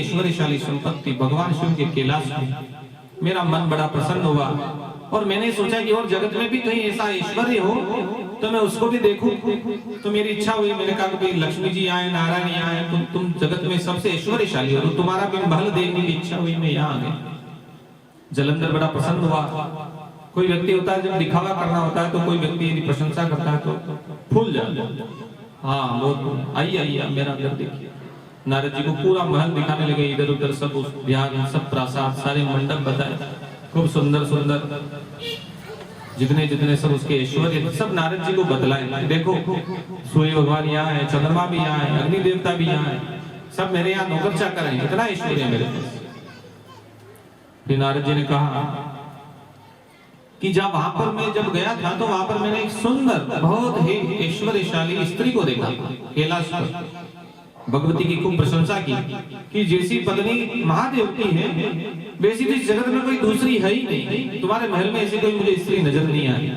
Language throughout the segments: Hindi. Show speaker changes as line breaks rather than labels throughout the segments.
ऐश्वर्यशाली संपत्ति भगवान शिव के कैलाश में। मेरा मन बड़ा प्रसन्न हुआ और मैंने सोचा कि और जगत में भी कहीं ऐसा ऐश्वर्य हो तो मैं उसको भी देखूं। तो मेरी इच्छा हुई, मैंने कहा कि लक्ष्मी जी आए, नारायण जी आए, तुम जगत में सबसे ऐश्वर्यशाली हो, तो तुम्हारा भी महल देखने की इच्छा हुई, मैं यहाँ आ गया। जलंधर बड़ा प्रसन्न हुआ। कोई व्यक्ति होता है जब दिखावा करना होता है तो कोई व्यक्ति यदि प्रशंसा करता है तो फूल जाता है। हाँ बहुत आइए आइए मेरा घर देखिए। नारद जी को पूरा महल दिखाने लगे, इधर उधर सब उस ध्यान, सब प्रासाद, सारे मंडप बताए, खूब सुंदर सुंदर जितने जितने सब उसके ऐश्वर्य सब नारद जी को बतलाए। देखो सूर्य भगवान यहाँ है, चंद्रमा भी यहाँ है, अग्नि देवता भी यहाँ है, सब मेरे यहाँ नौकर चाकर हैं, इतना ऐश्वर्य मेरे पास। फिर नारद जी ने कहा कि जब वहां पर मैं जब गया था तो वहां पर मैंने एक सुंदर बहुत ही ऐश्वर्यशाली स्त्री को देखा कैलाश पर। भगवती की खूब प्रशंसा की कि जैसी पत्नी महादेव की है वैसी तो जगत में कोई दूसरी है ही नहीं। तुम्हारे महल में ऐसी कोई मुझे स्त्री नजर नहीं आई।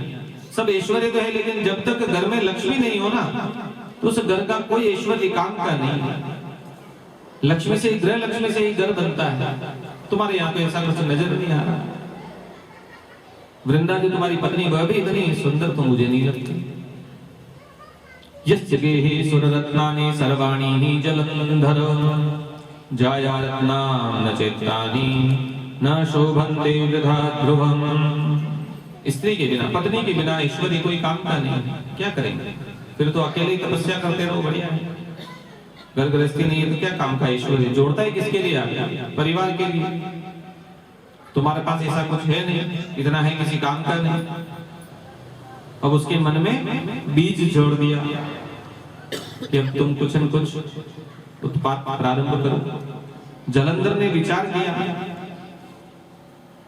सब ऐश्वर्य तो है लेकिन जब तक घर में लक्ष्मी नहीं हो ना तो उस घर का कोई ऐश्वर्य काम का नहीं है। लक्ष्मी से गृह लक्ष्मी से ही घर बनता है। तुम्हारे यहाँ तो ऐसा कुछ नजर नहीं आ रहा। वृंदा जो तुम्हारी पत्नी वह भी इतनी सुंदर तो मुझे नहीं लगती। यस्य गेहे सुररत्नानि सर्वाणि हि जलंधर जाया रत्ना न चैत्राणि न शोभन्ते वृथा ध्रुवम्। स्त्री के बिना, पत्नी के बिना ऐश्वर्य कोई काम का नहीं। क्या करेंगे फिर तो अकेले ही तपस्या करते रहो, बढ़िया है। घर गृहस्थी नहीं है तो क्या काम का ऐश्वर्य? जोड़ता है किसके लिए? आप परिवार के लिए। तुम्हारे पास ऐसा कुछ है नहीं, इतना है किसी काम का नहीं। अब उसके मन में बीज जोड़ दिया कि अब तुम कुछ न कुछ उत्पात प्रारंभ करो। जलंधर ने विचार किया,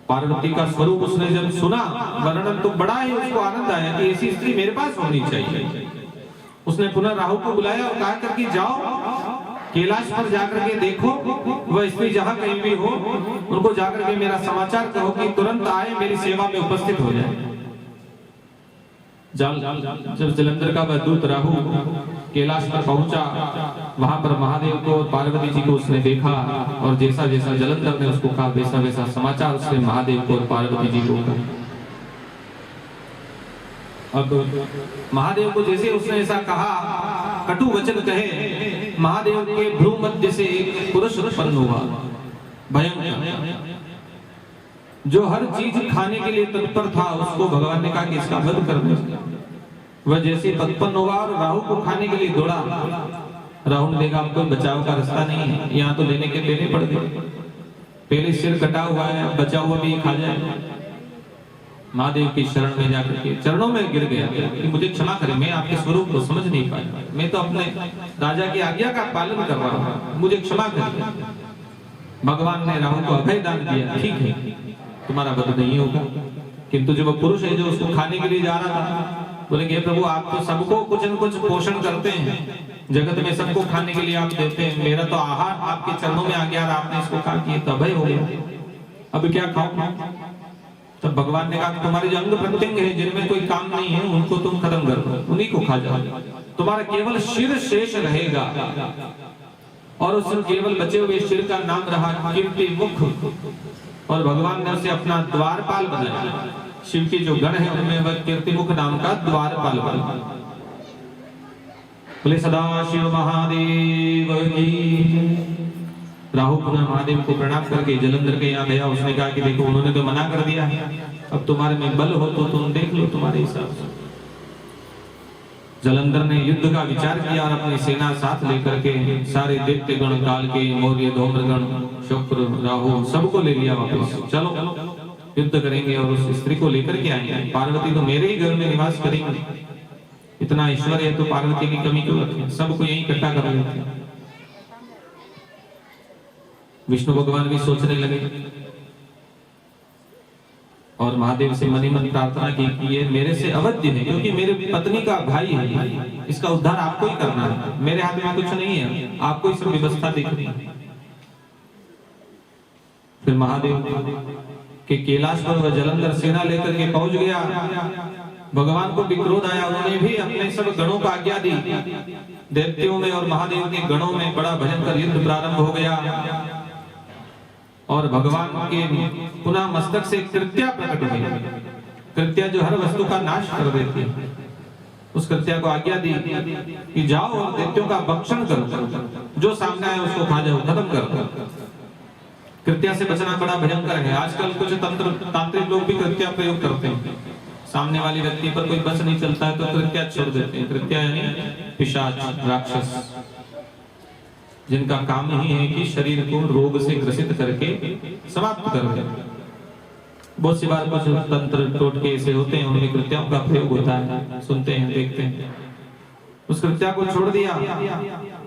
पार्वती का स्वरूप उसने जब सुना वर्णन तो बड़ा ही उसको आनंद आया कि ऐसी स्त्री मेरे पास होनी चाहिए। उसने पुनः राहु को बुलाया और कहा करके जाओ कैलाश पर जाकर के देखो, वह स्त्री जहां कहीं भी हो उनको जाकर के मेरा समाचार कहो कि तुरंत आए, मेरी सेवा में उपस्थित हो जाए। जब जलंधर का वह दूत राहु कैलाश पर पहुंचा, वहां पर महादेव को और पार्वती जी को उसने देखा और जैसा जैसा जलंधर ने उसको कहा वैसा वैसा समाचार उसने महादेव को और पार्वती जी को कहा। अब महादेव को जैसे उसने ऐसा कहा, कटु वचन कहे, महादेव के भ्रू मध्य से एक पुरुष उत्पन्न हुआ, भयंकर, जो हर चीज खाने के लिए तत्पर था। उसको भगवान ने कहा कि इसका वध कर दो। वह जैसे उत्पन्न हुआ और राहु को खाने के लिए दौड़ा। राहु ने देखा अब कोई बचाव का रास्ता नहीं है, यहाँ तो लेने के देने पड़ गए। पहले सिर कटा हुआ है, बचा हुआ भी खा जाए। महादेव की शरण में जाकर के चरणों में गिर गया कि मुझे क्षमा करें, मैं आपके स्वरूप को समझ नहीं पाया, मैं तो अपने राजा की आज्ञा का पालन कर रहा हूँ, मुझे क्षमा करें। भगवान ने राहु को अभय दान दिया, ठीक है तुम्हारा वध नहीं होगा। किंतु जो पुरुष है जो उसको खाने के लिए जा रहा था, बोले कि प्रभु आप तो सबको कुछ न कुछ पोषण करते हैं, जगत में सबको खाने के लिए आप देते हैं, मेरा तो आहार आपके चरणों में आ गया और आपने इसको कहा कि तो अभय हो गया, अब क्या खाऊं? तब भगवान ने कहा तुम्हारे जो अंग प्रत्यंग है जिनमें कोई काम नहीं है उनको तुम खत्म कर दो, उन्हीं को खा जाओ, तुम्हारा केवल शिर शेष रहेगा। और उस केवल बचे हुए शिर का नाम रहा कीर्ति मुख। और भगवान ने उसे अपना द्वारपाल बनाया। शिव के जो गण है उनमें वह कीर्तिमुख नाम का द्वारपाल बना। बोले सदा शिव महादेव की। राहु पुनः महादेव को प्रणाम करके जलंधर के यहाँ गया। उसने कहा कि देखो उन्होंने तो मना कर दिया, अब तुम्हारे में बल हो तो तुम देख लो तुम्हारे हिसाब से। जलंधर ने युद्ध का विचार किया और अपनी सेना साथ लेकर के सारे दैत्य गण, काल के, मौर्य, धूम्रगण, शुक्र, राहु सबको ले लिया वापस। चलो युद्ध करेंगे और उस स्त्री को लेकर के आएंगे। पार्वती तो मेरे ही घर में निवास करेंगे, इतना ऐश्वर्य है तो पार्वती की कमी क्यों रखें? सबको यही इकट्ठा कर लेते हैं। विष्णु भगवान भी सोचने लगे और महादेव से मनी मन प्रार्थना की कि ये मेरे से अवध्य है, क्योंकि मेरे पत्नी का भाई है, इसका उद्धार आपको ही करना है, मेरे हाथ में कुछ नहीं है, आपको ही सब व्यवस्था देखनी है। फिर महादेव के कैलाश पर वह जलंधर सेना लेकर के पहुंच गया। भगवान को भी क्रोध आया, उन्होंने भी अपने सब गणों को आज्ञा दी। दैत्यों में और महादेव के गणों में बड़ा भयंकर युद्ध प्रारंभ हो गया। और भगवान के पुनः मस्तक से कृत्या प्रकट हुई। कृत्या जो हर वस्तु का नाश कर देती है, उस कृत्या को आज्ञा दी कि जाओ और दैत्यों का भक्षण करो, जो सामने आए उसको खा जाओ, खत्म करो। कृत्या से बचना बड़ा भयंकर है। आजकल कुछ तांत्रिक लोग भी कृत्या प्रयोग करते हैं। सामने वाले व्यक्ति पर कोई बस नहीं चलता है तो कृत्या छोड़ देते हैं। कृत्या यानी पिशाच, राक्षस, जिनका काम ही है कि शरीर को रोग से ग्रसित करके समाप्त कर दे। बहुत सी बार कुछ तंत्र टोटके ऐसे होते हैं, उनमें कृत्याओं का प्रयोग होता है, सुनते हैं, देखते हैं। उस कृत्या को छोड़ दिया।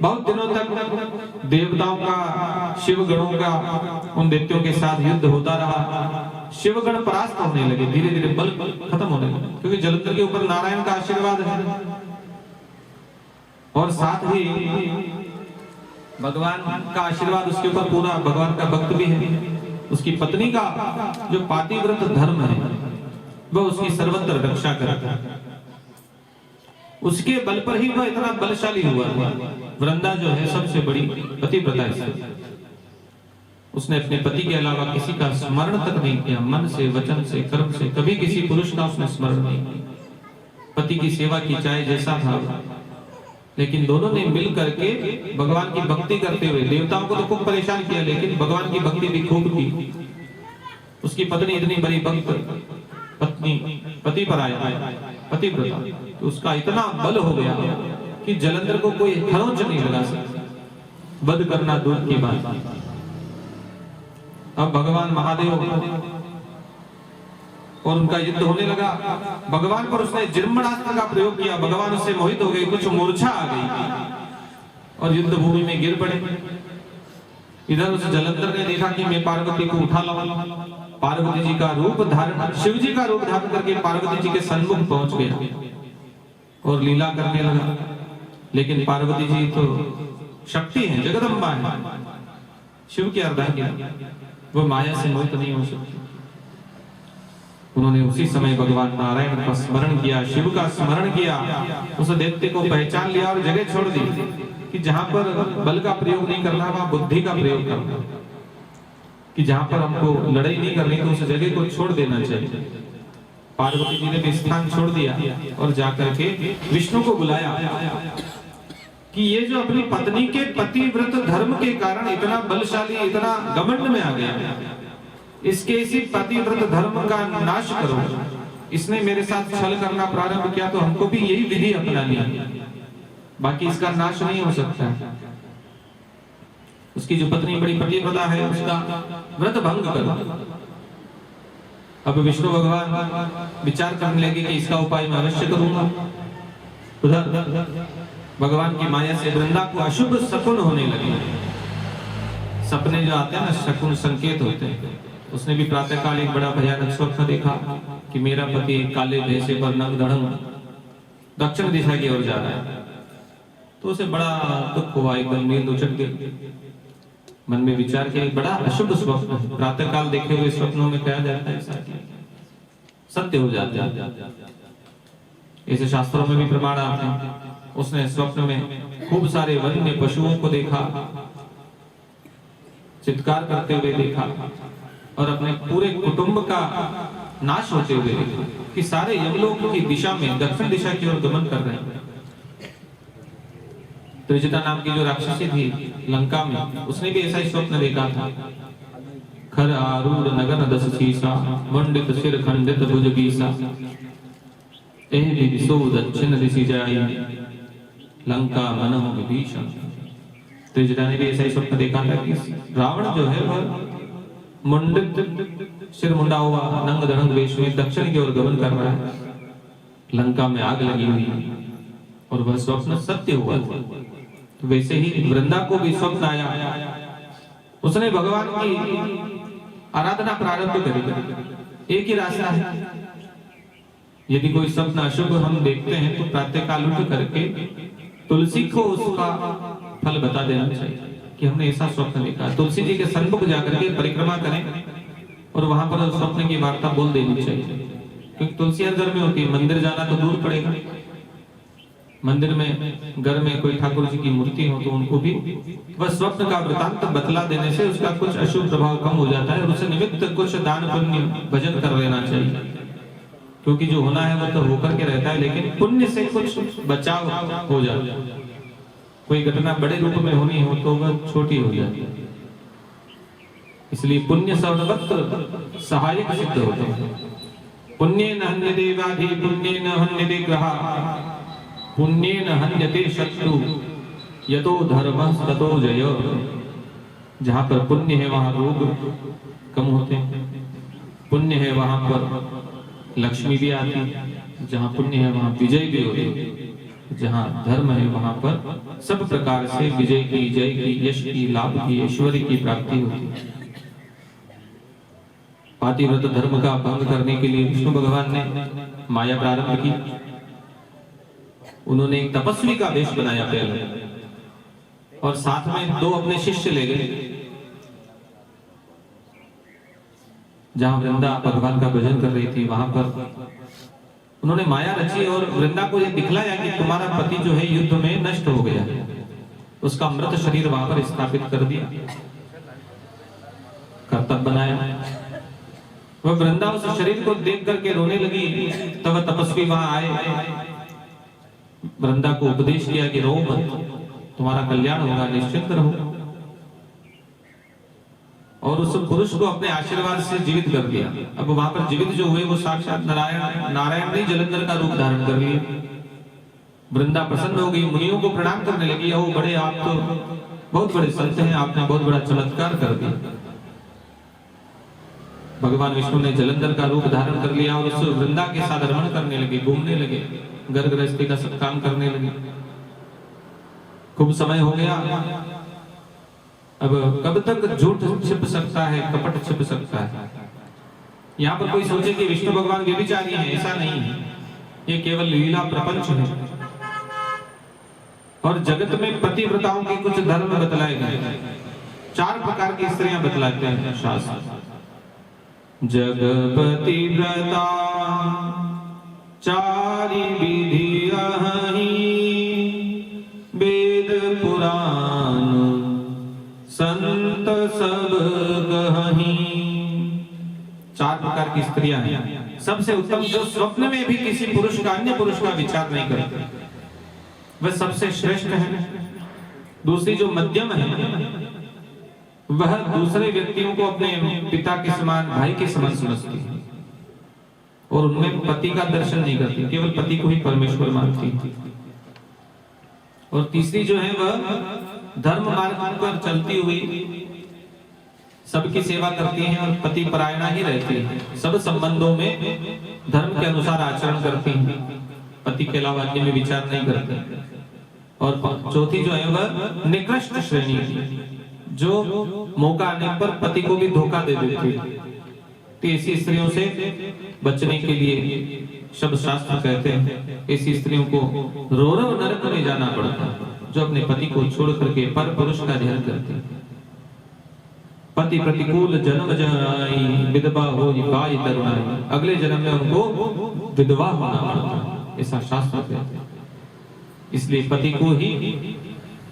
बहुत दिनों तक देवताओं का, शिव गणों का उन दैत्यों के साथ युद्ध होता रहा। शिवगण परास्त होने लगे, धीरे धीरे बल खत्म होने लगे, क्योंकि जलंधर के ऊपर नारायण का आशीर्वाद है और साथ ही भगवान का आशीर्वाद उसके ऊपर पूरा, भगवान का भक्त भी है। उसकी पत्नी का जो पातिव्रत धर्म है वह उसकी सर्वत्र रक्षा करता है। उसके बल पर ही वह इतना बलशाली हुआ। वृंदा जो है सबसे बड़ी पतिव्रता है। उसने अपने पति के अलावा किसी का स्मरण तक नहीं किया, मन से, वचन से, कर्म से कभी किसी पुरुष का उसने स्मरण नहीं किया। पति की सेवा की चाहे जैसा था, लेकिन दोनों ने मिल करके भगवान की भक्ति करते हुए, देवताओं को तो खूब परेशान किया लेकिन भगवान की भक्ति भी खूब की। उसकी पत्नी इतनी बड़ी भक्त पत्नी, पति पर आया, पतिव्रता, तो उसका इतना बल हो गया कि जलंधर को कोई खरोंच नहीं लगा सकता। वध करना दूर की बात। अब भगवान महादेव और उनका युद्ध होने लगा। भगवान पर उसने जिर्मणास्त्र का प्रयोग किया। भगवान उससे मोहित हो गए, कुछ मूर्छा आ गई और युद्ध भूमि में गिर पड़े। इधर उस जलंधर ने देखा कि मैं पार्वती को उठा लाऊं। पार्वती जी का रूप धारण, शिव जी का रूप धारण करके पार्वती जी के सन्मुख पहुंच गया और लीला करने लगा। लेकिन पार्वती जी तो शक्ति है, जगदम्बा है, शिव की अर्धांगिनी, वो माया से मोहित नहीं हो सकती। उन्होंने उसी समय भगवान नारायण का स्मरण किया, शिव का स्मरण किया, उस दैत्य को पहचान लिया और जगह छोड़ दी कि जहां पर बल का प्रयोग नहीं करना वहां बुद्धि का प्रयोग करना, कि जहां पर हमको लड़ाई नहीं करनी तो उस जगह को छोड़ देना चाहिए। पार्वती जी ने भी स्थान छोड़ दिया और जाकर के विष्णु को बुलाया कि ये जो अपनी पत्नी के पतिव्रत धर्म के कारण इतना बलशाली, इतना घमंड में आ गया, इसके इसी पतिव्रत धर्म का नाश करो। इसने मेरे साथ छल करना प्रारंभ किया तो हमको भी यही विधि अपनानी है, बाकी इसका नाश नहीं हो सकता। उसकी जो पत्नी बड़ी पतिव्रता है उसका व्रत भंग करो। अब विष्णु भगवान विचार करने लगे कि इसका उपाय मैं अवश्य करूंगा। उधर भगवान की माया से वृंदा को अशुभ शकुन होने लगे। सपने जो आते हैं ना, शकुन संकेत होते हैं। उसने भी प्रातःकाल एक बड़ा भयानक स्वप्न देखा कि मेरा पति काले भैंसे पर नंग धड़ंग दक्षिण दिशा की ओर जा रहा है। तो उसे बड़ा दुख हुआ, एकदम नींद उचट गई। मन में विचार किया, बड़ा अशुभ स्वप्न, प्रातःकाल देखे हुए स्वप्नों में कहा जाता है सत्य हो जाता है। ऐसे शास्त्रों में भी प्रमाण आते हैं। उसने स्वप्न में खूब सारे वन्य पशुओं को देखा, चित्कार करते हुए देखा और अपने पूरे कुटुंब का नाश होते हुए देखा कि सारे यमलोक की दिशा में, दक्षिण दिशा की ओर गमन कर रहे हैं। त्रिजटा नाम की जो राक्षसी थी लंका में, उसने भी ऐसा ही स्वप्न देखा था। खर आरूढ़ नगन दस शीसा, मंडित सिर खंडित भुज बीसा, दिशो दक्षिण दिशि जाई, लंका मनः विभीषण। त्रिजटा ने भी ऐसा ही स्वप्न देखा था कि रावण जो है वह मुंडित, सिर मुंडा हुआ, नंग धड़ंग वेश में दक्षिण की ओर गमन कर रहा है। लंका में आग लगी हुई और वह स्वप्न सत्य हुआ था। तो वैसे ही वृंदा को भी स्वप्न आया। उसने भगवान की आराधना प्रारंभ करी। एक ही रास्ता है, यदि कोई स्वप्न अशुभ हम देखते हैं तो प्रातःकाल उठ करके तुलसी को उसका फल बता देना चाहिए कि हमने ऐसा स्वप्न देखा। तुलसी जी के सन्मुख जाकर के परिक्रमा करें और वहां पर स्वप्न की वार्ता बोल देनी चाहिए, क्योंकि तुलसी हर घर में होती है, मंदिर जाना तो दूर पड़ेगा। मंदिर में, घर में कोई ठाकुर जी की मूर्ति हो तो उनको भी वह स्वप्न का वृतांत बतला देने से उसका कुछ अशुभ प्रभाव कम हो जाता है और उसे निमित्त कुछ दान पुण्य भजन कर लेना चाहिए, क्योंकि जो होना है वो तो होकर के रहता है, लेकिन पुण्य से कुछ बचाव हो जाता है। कोई घटना बड़े रूप में होनी हो तो वह छोटी हो जाती है, इसलिए पुण्य सर्वत्र सहायक सिद्ध होते हैं। पुण्येन हन्यते व्याधि पुण्येन हन्यते ग्रहा पुण्येन हन्यते शत्रु यतो धर्मः ततो जय। जहां पर पुण्य है वहां रोग कम होते हैं, पुण्य है वहां पर लक्ष्मी भी आती है, जहां पुण्य है वहां विजय भी होती है, जहां धर्म है वहां पर सब प्रकार से विजय की, जय की, यश की, लाभ की, ऐश्वर्य की प्राप्ति होती है। पातिव्रत धर्म का भंग करने के लिए विष्णु भगवान ने माया प्रारंभ की। उन्होंने एक तपस्वी का वेश बनाया पहले और साथ में 2 अपने शिष्य ले गए। जहां वृंदा भगवान का भजन कर रही थी वहां पर उन्होंने माया रची और वृंदा को यह दिखलाया कि तुम्हारा पति जो है युद्ध में नष्ट हो गया। उसका मृत शरीर वहां पर स्थापित कर दिया, कर्तव्य बनाया। वह वृंदा उस शरीर को देख करके रोने लगी, तब तपस्वी वहां आए, वृंदा को उपदेश किया कि रो मत, तुम्हारा कल्याण होगा, निश्चिंत रहो। और उस पुरुष को अपने आशीर्वाद से जीवित कर दिया। अब वहां पर जीवित जो हुए वो साक्षात नारायण ने जलंधर का रूप धारण कर लिया। वृंदा प्रसन्न हो गई, मुनियों को प्रणाम करने लगी, ओ बड़े आप तो बहुत बड़े संत हैं, आपने बहुत बड़ा चमत्कार कर दिया। भगवान विष्णु ने जलंधर का रूप धारण कर लिया और उस वृंदा के साथ रमण करने लगे, घूमने लगे, घर गृहस्थी का सब काम करने लगे। खूब समय हो गया। अब कब तक झूठ छिप सकता है, कपट छिप सकता है। यहाँ पर कोई सोचे कि विष्णु भगवान व्यभिचारी हैं, ऐसा नहीं है। ये केवल लीला प्रपंच है और जगत में पतिव्रताओं के कुछ धर्म बतलाए गए। 4 प्रकार की स्त्रियां बतलाते हैं शास्त्र। जगपति व्रता चारि विधि अहि, वेद पुराण संत सब कहि। 4 प्रकार की स्त्रियां हैं। सबसे उत्तम जो स्वप्न में भी किसी पुरुष का, अन्य पुरुष का विचार नहीं करते, वह सबसे श्रेष्ठ है। दूसरी जो मध्यम है वह दूसरे व्यक्तियों को अपने पिता के समान, भाई के समान समझती है और उनमें पति का दर्शन नहीं करती, केवल पति को ही परमेश्वर मानती है। और तीसरी जो है वह धर्म मार्ग पर चलती हुई सबकी सेवा करती है और पति परायणा ही रहती है। सब संबंधों में धर्म के अनुसार आचरण करती है, पति के अलावा अन्य में विचार नहीं करती। और चौथी जो है वह निकृष्ट श्रेणी की, जो मौका आने पर पति को भी धोखा दे देती है। तो ऐसी स्त्रियों से बचने के लिए शब्द शास्त्र कहते हैं ऐसी स्त्रियों को रोरव नरक में जाना पड़ता है, जो अपने पति को छोड़ करके पर पुरुष का ध्यान करते हैं। पति प्रतिकूल जन्म जाई, विधवा हो पाई तरुणाई। अगले जन्म में उनको विधवा होना पड़ता है, ऐसा शास्त्र कहते हैं। इसलिए पति को ही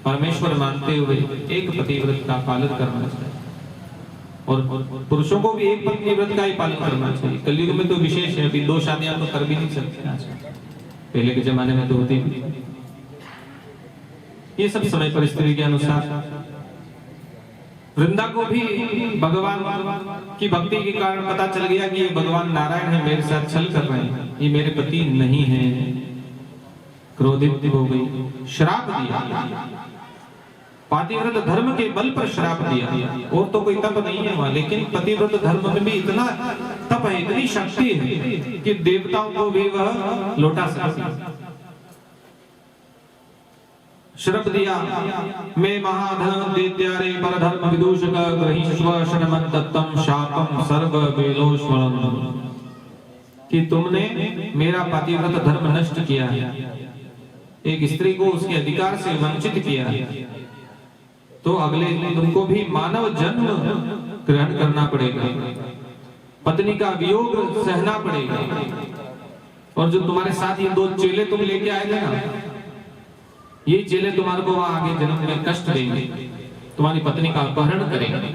परमेश्वर मानते हुए एक पतिव्रत का पालन करना चाहिए और पुरुषों को भी एक पतिव्रत का ही पालन करना चाहिए। कलयुग में तो विशेष है, अभी 2 शादियां तो कर भी नहीं सकते, पहले के जमाने में तो होती भी। ये सब समय परिस्थिति के अनुसार। वृंदा को भी भगवान की भक्ति के कारण पता चल गया कि ये भगवान नारायण है, मेरे साथ छल कर रहे हैं, ये मेरे पति नहीं है। क्रोधित हो गई, श्राप दिया, पातिव्रत धर्म के बल पर श्राप दिया। और तो कोई तप नहीं है वहां, लेकिन पतिव्रत धर्म में भी इतना तप है, इतनी शक्ति है कि देवताओं को भी वह लौटा सकती है। श्राप दिया, मैं महाधर्म देत्यारे पर धर्म विदूषक ग्रहीष्व शरणमं दत्तम शापम सर्व वेलोष्वलम, कि तुमने मेरा पातिव्रत धर्म नष्ट किया है, एक स्त्री को उसके अधिकार से वंचित किया है, तो अगले तुमको भी मानव जन्म ग्रहण करना पड़ेगा, पत्नी का वियोग सहना पड़ेगा। और जो तुम्हारे साथ ये 2 चेले तुम लेके आए थे ना, ये चेले तुम्हारे को वहां आगे जन्म में कष्ट देंगे, तुम्हारी पत्नी का अपहरण करेंगे,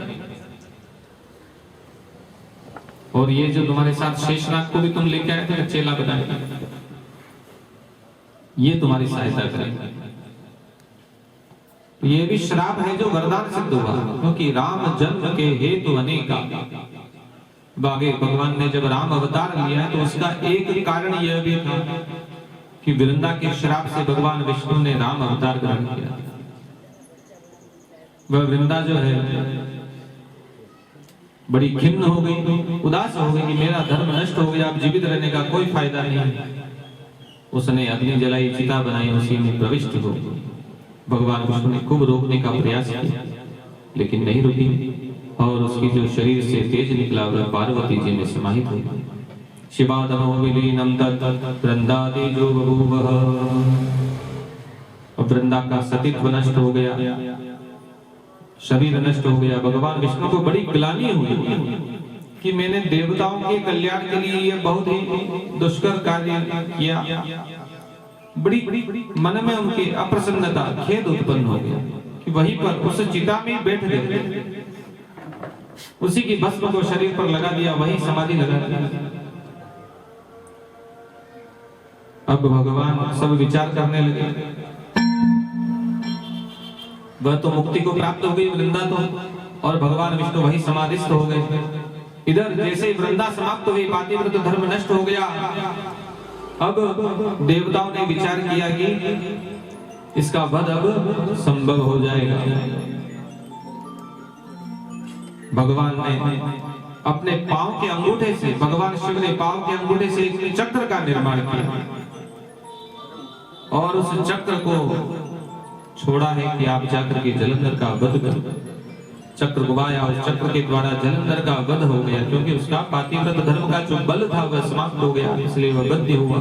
और ये जो तुम्हारे साथ शेषनाग को भी तुम लेके आए थे चेला बनाए, ये तुम्हारी सहायता करेंगे। तो ये भी श्राप है जो वरदान सिद्ध हुआ, क्योंकि राम जन्म के हेतु अनेका। आगे भगवान ने जब राम अवतार लिया है तो उसका एक कारण यह भी था कि वृंदा के श्राप से भगवान विष्णु ने राम अवतार ग्रहण किया। वह वृंदा जो है बड़ी खिन्न हो गई, उदास हो गई कि मेरा धर्म नष्ट हो गया, अब जीवित रहने का कोई फायदा नहीं। उसने अग्नि जलाई, चिता बनाई, उसी में प्रविष्ट हो। भगवान विष्णु ने खूब रोकने का प्रयास किया लेकिन नहीं रुकी, और उसकी जो शरीर से तेज निकला वह पार्वती जी में समाहित हो गई। शिवादमो विलीनम तत् वृंदादेजो बभूवः। वृंदा का सतीत्व नष्ट हो गया, शरीर नष्ट हो गया। भगवान विष्णु को बड़ी ग्लानि हुई कि मैंने देवताओं के कल्याण के लिए यह बहुत ही दुष्कर कार्य किया। बड़ी मन में उनकी अप्रसन्नता, खेद उत्पन्न हो गया कि वहीं पर उस चिता में बैठ गए, उसी की भस्म को शरीर पर लगा दिया, वही समाधि लगा दिया। अब भगवान सब विचार करने लगे, वह तो मुक्ति को प्राप्त हो गई वृंदा तो, और भगवान विष्णु वही समाधिस्थ हो गए। इधर जैसे ही वृंदा समाप्त हुई, पातिव्रत धर्म नष्ट हो गया। अब देवताओं ने विचार किया कि इसका वध अब संभव हो जाएगा। भगवान ने अपने पांव के अंगूठे से, भगवान शिव ने पांव के अंगूठे से एक चक्र का निर्माण किया, और उस चक्र को छोड़ा है कि आप जाकर के जलंधर का वध करो। चक्र घुमाया, उस चक्र के द्वारा जलंधर का वध हो गया, क्योंकि उसका पातिव्रत धर्म का जो बल था वह समाप्त हो गया, इसलिए वह वध हुआ।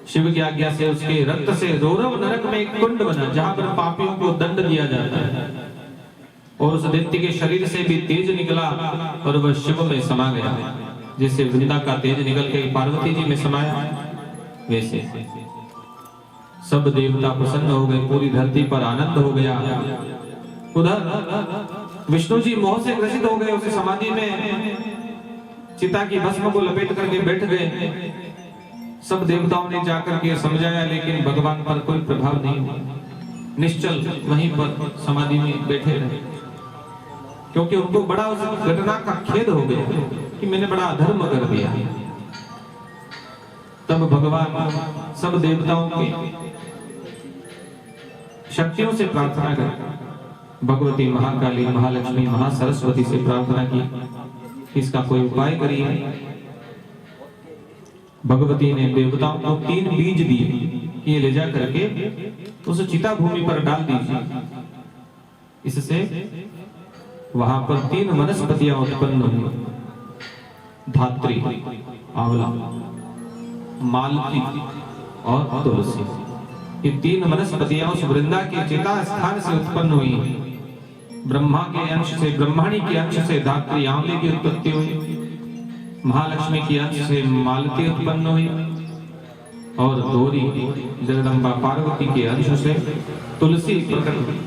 शिव की आज्ञा से उसके रक्त से रौरव नरक में एक कुंड बना, जहां पर पापियों को दंड दिया जाता है, और उस दैत्य के शरीर से भी तेज निकला और वह शिव में समा गया। जैसे वृंदा का तेज निकल के पार्वती जी में समाया, वैसे सब देवता प्रसन्न हो गए, पूरी धरती पर आनंद हो गया। उधर विष्णु जी मोह से ग्रसित हो गए, उस समाधि में चिता की भस्म को लपेट करके बैठ गए। सब देवताओं ने जाकर के समझाया, लेकिन भगवान पर कोई प्रभाव नहीं हुआ, निश्चल वहीं पर समाधि में बैठे रहे, क्योंकि उनको बड़ा उस घटना का खेद हो गया कि मैंने बड़ा अधर्म कर दिया। तब भगवान सब देवताओं की शक्तियों से प्रार्थना कर, भगवती महाकाली, महालक्ष्मी, महासरस्वती से प्रार्थना की इसका कोई उपाय करिए। भगवती ने देवताओं को 3 बीज दिए, ये ले जा करके उस चिता भूमि पर डाल दीजिए, इससे वहां पर 3 वनस्पतियां उत्पन्न हुई, धात्री, आंवला, मालती और तुलसी। ये 3 वनस्पतियां उस वृंदा के चिता स्थान से उत्पन्न हुई। ब्रह्मा के अंश से, ब्रह्मणी के अंश से धात्री आंवले की उत्पत्ति हुई, महालक्ष्मी के अंश से मालती उत्पन्न हुई, और गौरी जगदम्बा पार्वती के अंश से तुलसी प्रकट हुई।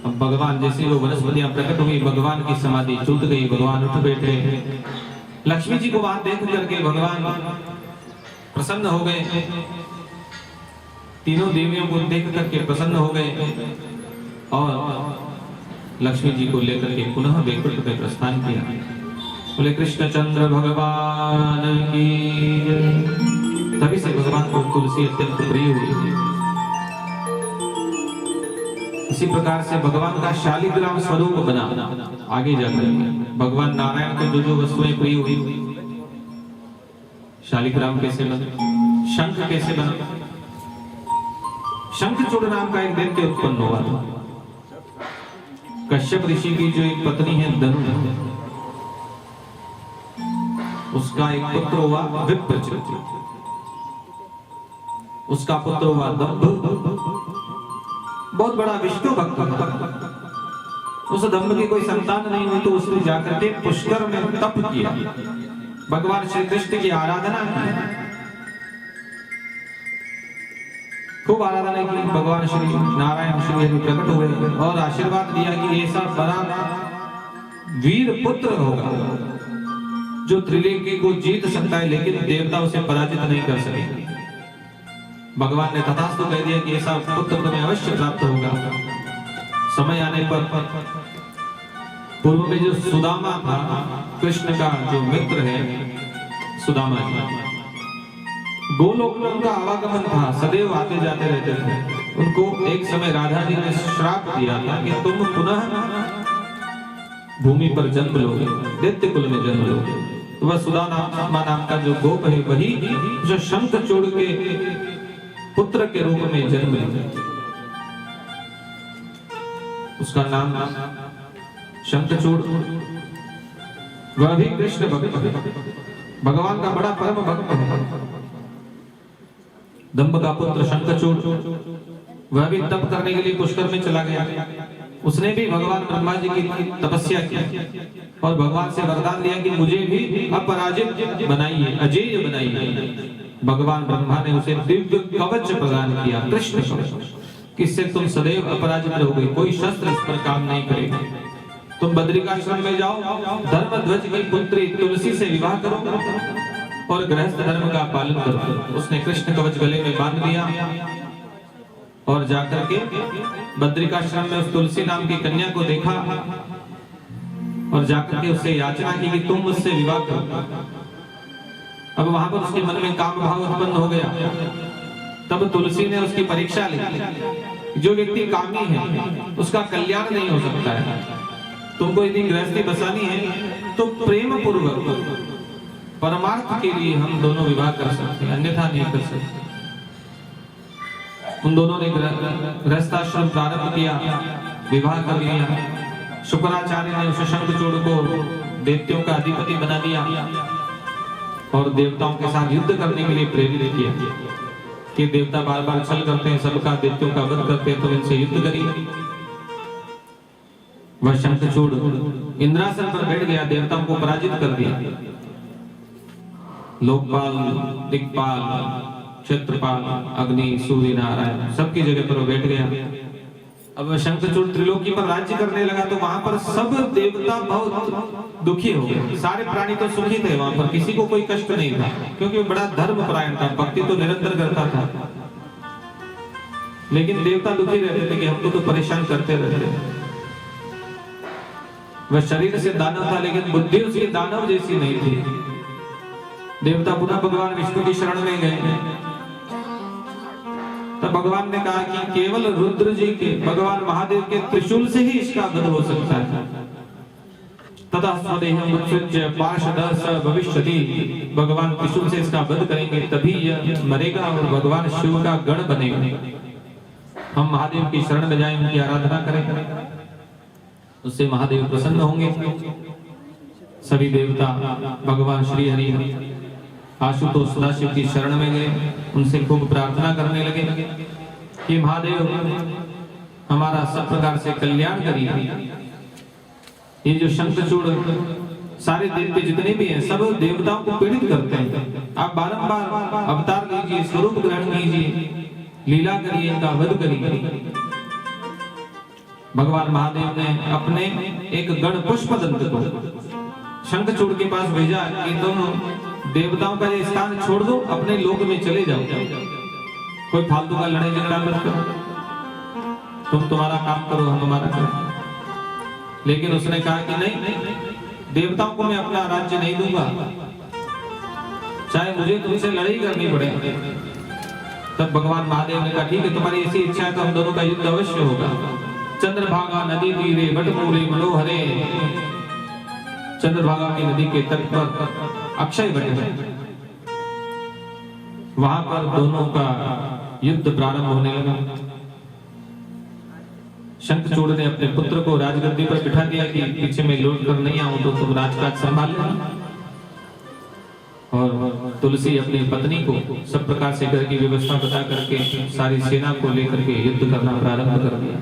अब भगवान जैसे वो वनस्पतियां प्रकट हुई, भगवान की समाधि टूट गई, भगवान उठ बैठे। लक्ष्मी जी को वहां देख करके भगवान प्रसन्न हो गए, तीनों देवियों को देख करके प्रसन्न हो गए, और लक्ष्मी जी को लेकर के पुनः वैकुंठ में प्रस्थान किया। बोले कृष्णचंद्र भगवान की जय। तभी से भगवान को तुलसी अत्यंत प्रिय हुई। इसी प्रकार से भगवान का शालिग्राम स्वरूप बना। आगे जाकर भगवान नारायण को जो जो वस्तुएं प्रिय हुई, शालिग्राम कैसे बना, शंख कैसे बना। शंखचूड़ नाम का एक दैत्य उत्पन्न हुआ था। कश्यप ऋषि की जो एक पत्नी है धनु, उसका एक पुत्र हुआ विप्रचित, उसका पुत्र हुआ दंभ, बहुत बड़ा विष्णु भक्त था। उस दंभ की कोई संतान नहीं हुई तो उसने जाकर के पुष्कर में तप किया, भगवान श्री कृष्ण की आराधना की। खूब आराधना की। भगवान श्री नारायण श्री हरि प्रकट हुए और आशीर्वाद दिया कि ऐसा बड़ा वीर पुत्र होगा जो त्रिलोकी को जीत सकता है, लेकिन देवता उसे पराजित नहीं कर सके। भगवान ने तथास्तु कह दिया कि ऐसा पुत्र तुम्हें अवश्य प्राप्त होगा। समय आने पर पूर्व में जो सुदामा था, कृष्ण का जो मित्र है सुदामा जी, गोलोक में उनका आवागमन था, सदैव आते जाते रहते थे। उनको एक समय राधा जी ने श्राप दिया था कि तुम पुनः भूमि पर जन्म लोगे, दैत्य कुल में जन्म लोगे। तो वह सुदामा नाम का जो गोप है वही जो शंखचूड़ के पुत्र के रूप में जन्म लिया, उसका नाम शंखचूड़। वह भी कृष्ण भक्त है, भगवान का बड़ा परम भक्त है। दंभ का पुत्र शंखचूड़, वह भी तप करने के लिए पुष्कर में चला गया। उसने भी भगवान ब्रह्मा जी की तपस्या की और भगवान से वरदान लिया कि मुझे भी अपराजित बनाइए, अजेय बनाइए। भगवान ब्रह्मा ने उसे दिव्य कवच प्रदान किया, कृष्ण कवच, किससे तुम सदैव अपराजित रहोगे, कोई शस्त्र इस पर काम नहीं करेगा। तुम बद्रिकाश्रम में जाओ, धर्मध्वज की पुत्री तुलसी से विवाह करो और गृहस्थ धर्म का पालन करो। उसने कृष्ण कवच गले में बांध लिया और जाकर के बद्रिकाश्रम में उस तुलसी नाम की कन्या को देखा और जाकर के उससे याचना की कि तुम मुझसे विवाह करो। अब वहां पर उसके मन में काम भाव उत्पन्न हो गया। तब तुलसी ने उसकी परीक्षा ली। जो व्यक्ति कामी है उसका कल्याण नहीं हो सकता है। तुमको यदि गृहस्थी बसानी है तो प्रेम पूर्वक परमार्थ के लिए हम दोनों विवाह कर सकते हैं, अन्यथा नहीं कर सकते। उन दोनों ने गृहस्थाश्रम प्रारंभ किया, विवाह कर लिया। शुक्राचार्य ने उस शंखचूड़ को दैत्यों का अधिपति बना दिया और देवताओं के साथ युद्ध करने के लिए प्रेरित किया कि देवता बार बार छल करते हैं, सबका दैत्यों का वध करते हैं, तो इनसे युद्ध करिए। वह शंखचूड़ इंद्रासन पर बैठ गया, देवताओं को पराजित कर दिया। लोकपाल, दिक्पाल, क्षेत्रपाल, अग्नि, सूर्य, नारायण सबकी जगह पर वो बैठ गया। अब शंखचूड़ त्रिलोकी पर राज्य करने लगा तो वहां पर सब देवता बहुत दुखी हो गए। सारे प्राणी तो सुखी थे, वहां पर किसी को कोई कष्ट नहीं था, क्योंकि वो बड़ा धर्मपरायण था, भक्ति तो निरंतर करता था। लेकिन देवता दुखी रहते थे कि हमको तो परेशान करते रहते। वह शरीर से दानव था लेकिन बुद्धि उसकी दानव जैसी नहीं थी। देवता पुनः भगवान विष्णु की शरण में गए। तब भगवान ने कहा कि केवल रुद्र जी के, भगवान महादेव के त्रिशूल से ही इसका वध हो सकता है। तथा स्वदेहं उत्सृज्य पार्षदः स भविष्यति, भगवान त्रिशूल से इसका वध करेंगे तभी यह मरेगा और भगवान शिव का गण बनेगा। हम महादेव की शरण में जाएं, उनकी आराधना करें, उससे महादेव प्रसन्न होंगे। सभी देवता भगवान श्री हरि आशुतोष सदाशिव की शरण में गए, उनसे खूब प्रार्थना करने लगे कि महादेव हमारा सब प्रकार से कल्याण करिए। ये जो शंखचूड़ सारे दैत्य जितने भी हैं सब देवताओं को पीड़ित करते हैं। आप बारंबार अवतार लीजिए, स्वरूप ग्रहण कीजिए, लीला करिए, इनका वध करिए। भगवान महादेव ने अपने एक गण पुष्पदंत को शंखचूड़ के पास भेजा कि तुम देवताओं का ये स्थान छोड़ दो, अपने लोक में चले जाओ, कोई फालतू का लड़ाई झगड़ा मत करो, तुम तुम्हारा काम करो, हम हमारा करो। लेकिन उसने कहा कि नहीं, देवताओं को मैं अपना राज्य नहीं दूंगा, चाहे मुझे तुमसे लड़ाई करनी पड़े। तब भगवान महादेव ने कहा ठीक है, तुम्हारी ऐसी इच्छा है तो हम दोनों का युद्ध अवश्य होगा। चंद्रभागा नदी तीरे वटमूले मनोहरे, चंद्रभागा की नदी के तट पर अक्षय वट है, वहां पर दोनों का युद्ध प्रारंभ होने लगा। शंखचूड़ ने अपने पुत्र को राजगद्दी पर बिठा दिया कि पीछे में लौट कर नहीं आऊं तो तुम राजकाज संभाल लेना। और तुलसी अपनी पत्नी को सब प्रकार से घर की व्यवस्था बता करके सारी सेना को लेकर के युद्ध करना प्रारंभ कर दिया।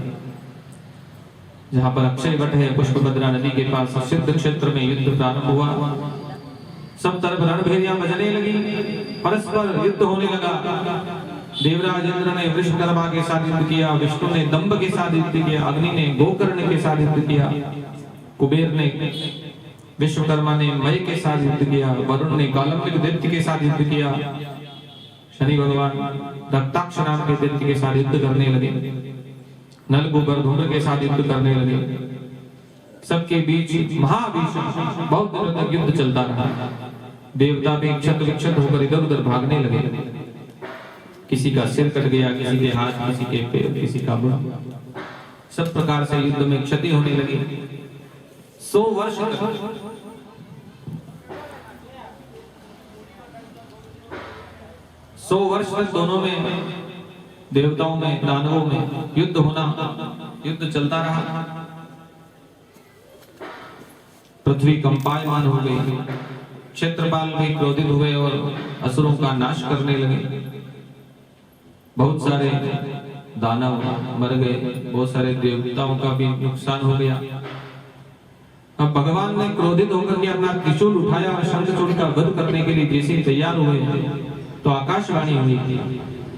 जहां पर अक्षय वट है, पुष्पभद्रा नदी के पास सिद्ध क्षेत्र में युद्ध प्रारंभ हुआ। सब तरफ रणभेरियां बजने लगी, परस्पर युद्ध होने लगा। देवराज इंद्र ने विश्वकर्मा के साथ युद्ध किया, विष्णु ने दंभ के साथ युद्ध किया, अग्नि ने गोकर्ण के साथ युद्ध किया, कुबेर ने विश्वकर्मा ने मय के साथ युद्ध किया, वरुण ने कालंबिक दैत्य के साथ युद्ध किया, शनि भगवान रक्ताक्ष नाम के दैत्य के साथ युद्ध करने लगे, नल गोबर धूम्र के साथ युद्ध करने लगे। सबके बीच महाभीषण बहुत दिनों तक युद्ध चलता रहा। देवता भी क्षत विक्षत होकर इधर उधर भागने लगे। किसी का सिर कट गया, किसी के हाथ, किसी के पैर, किसी का मुंह, सब प्रकार से युद्ध में क्षति होने लगी। 100 वर्ष तक 100 वर्ष तक दोनों में, देवताओं में दानवों में युद्ध होना, युद्ध चलता रहा। पृथ्वी कंपायमान हो गई, क्षेत्रपाल भी क्रोधित हुए और असुरों का नाश करने लगे। बहुत सारे दानव मर गए, बहुत सारे देवताओं का भी नुकसान हो गया। अब भगवान ने क्रोधित होकर के अपना त्रिशूल उठाया और शंखचूड़ का वध करने के लिए जैसे तैयार हुए तो आकाशवाणी हुई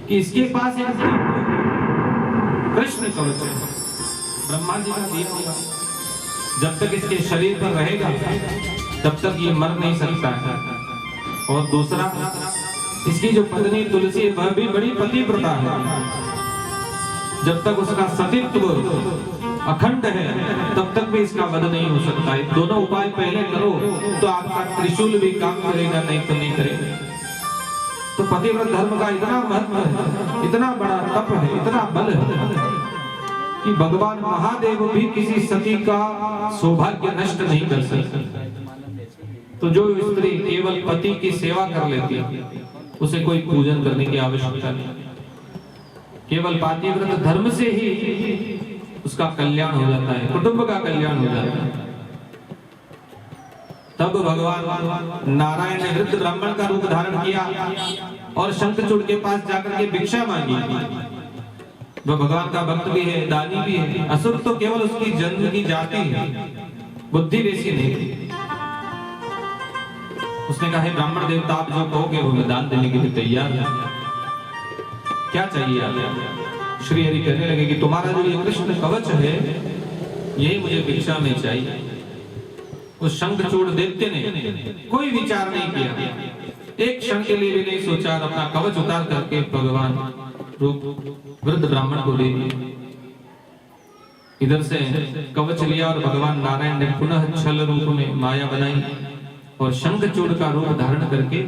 कि इसके पास एक कृष्ण कवच है, ब्रह्मा जी का दिया होगा। जब तक इसके शरीर पर रहेगा तब तक ये मर नहीं सकता है। और दूसरा, इसकी जो पत्नी तुलसी है वह भी बड़ी पतिव्रता है। जब तक उसका सतीत्व अखंड है तब तक भी इसका वध नहीं हो सकता है। दोनों उपाय पहले करो तो आपका त्रिशूल भी काम करेगा, नहीं तो नहीं करेगा। तो पतिव्रत धर्म का इतना महत्व है, इतना बड़ा तप है, इतना बल है कि भगवान महादेव भी किसी सती का सौभाग्य नष्ट नहीं कर सकते। तो जो स्त्री केवल पति की सेवा कर लेती है उसे कोई पूजन करने की आवश्यकता नहीं। केवल पतिव्रत धर्म से ही उसका कल्याण हो जाता है, कुटुंब का कल्याण हो जाता है। तब भगवान नारायण ने वृद्ध ब्राह्मण का रूप धारण किया और शंखचूड़ के पास जाकर के भिक्षा मांगी। वह भगवान का भक्त भी है, दानी भी है। असुर तो केवल उसकी जन्म की जाति है, बुद्धि वैसी नहीं थी। उसने कहा, ब्राह्मण देवता आप जो कहोगे वो मैं दान देने के लिए तैयार है, क्या चाहिए आप? श्री हरि कहने लगे कि तुम्हारा जो ये कृष्ण कवच है यही मुझे भिक्षा में चाहिए। उस शंखचूड़ दैत्य ने कोई विचार नहीं किया, एक क्षण के लिए भी नहीं सोचा, अपना कवच उतार करके भगवान रूप वृद्ध ब्राह्मण को दे दिया। इधर से कवच लिया और भगवान नारायण ने पुनः छल रूप में माया बनाई और शंखचूड़ का रूप धारण करके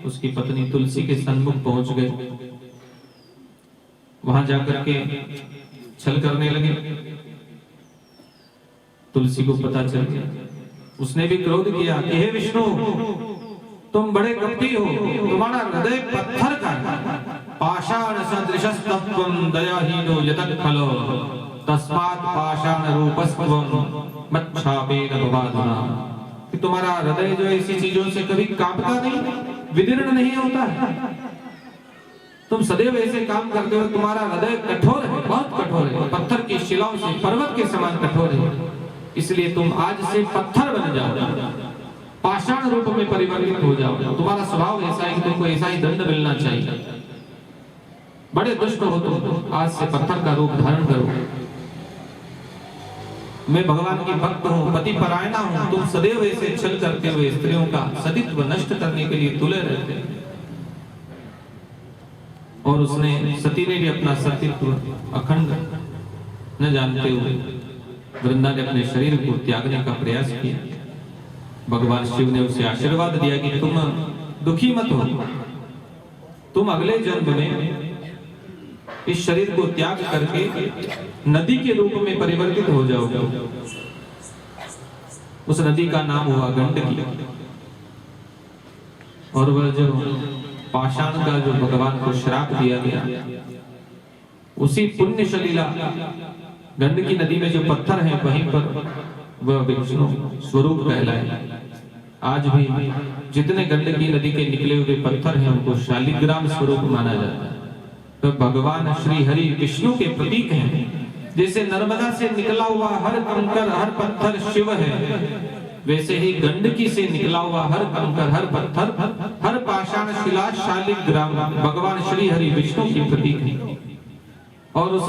उसकी पत्नी तुलसी के सन्मुख पहुंच गए। वहां जाकर के छल करने लगे। तुलसी को पता चल गया, उसने भी क्रोध किया कि हे विष्णु, तुम बड़े कपटी हो, तुम्हारा हृदय पत्थर का, पाषाण सदृशस्तत्वं दयाहीनो यतत्फलो तस्मात् पाषाण रूपस्त्वं मच्छापेन भवाधुना। कि तुम्हारा हृदय जो ऐसी चीजों से कभी कांपता नहीं, विदीर्ण नहीं होता है, तुम सदैव ऐसे काम करते हो। तुम्हारा हृदय कठोर है, बहुत कठोर है, पत्थर की शिलाओं से पर्वत के समान कठोर है। इसलिए तुम आज से पत्थर बन जाओ, पाषाण रूप में परिवर्तित हो जाओ। तुम्हारा स्वभाव ऐसा है कि तुमको ऐसा ही दंड मिलना चाहिए। बड़े दुष्ट हो तुम, आज से पत्थर का रूप धारण करो। मैं भगवान की भक्त हूँ, पति परायणा हूँ, तुम सदैव ऐसे छल करते हुए स्त्रियों का सतीत्व नष्ट करने के लिए तुले रहते हैं। और उसने, सती ने भी अपना सतीत्व अखंड न जानते हुए वृंदा ने अपने शरीर को त्यागने का प्रयास किया। भगवान शिव ने उसे आशीर्वाद दिया कि तुम दुखी मत हो, तुम अगले जन्म में इस शरीर को त्याग करके नदी के रूप में परिवर्तित हो जाओगे। उस नदी का नाम हुआ गंडकी। और वह जो पाषाण का जो भगवान को श्राप दिया गया, उसी पुण्य सलीला गंडकी नदी में जो पत्थर है वहीं पर वह विष्णु स्वरूप कहलाए। आज भी जितने गंडकी नदी के निकले हुए पत्थर हैं उनको शालिग्राम स्वरूप माना जाता है। तो भगवान श्री हरि विष्णु के प्रतीक हैं। जैसे नर्मदा से निकला हुआ हर कंकर, हर पत्थर शिव है, वैसे ही गंडकी से निकला हुआ हर कंकर, हर पत्थर, हर पाषाण शिला शालिग्राम भगवान श्री हरि विष्णु की प्रतीक है। और उस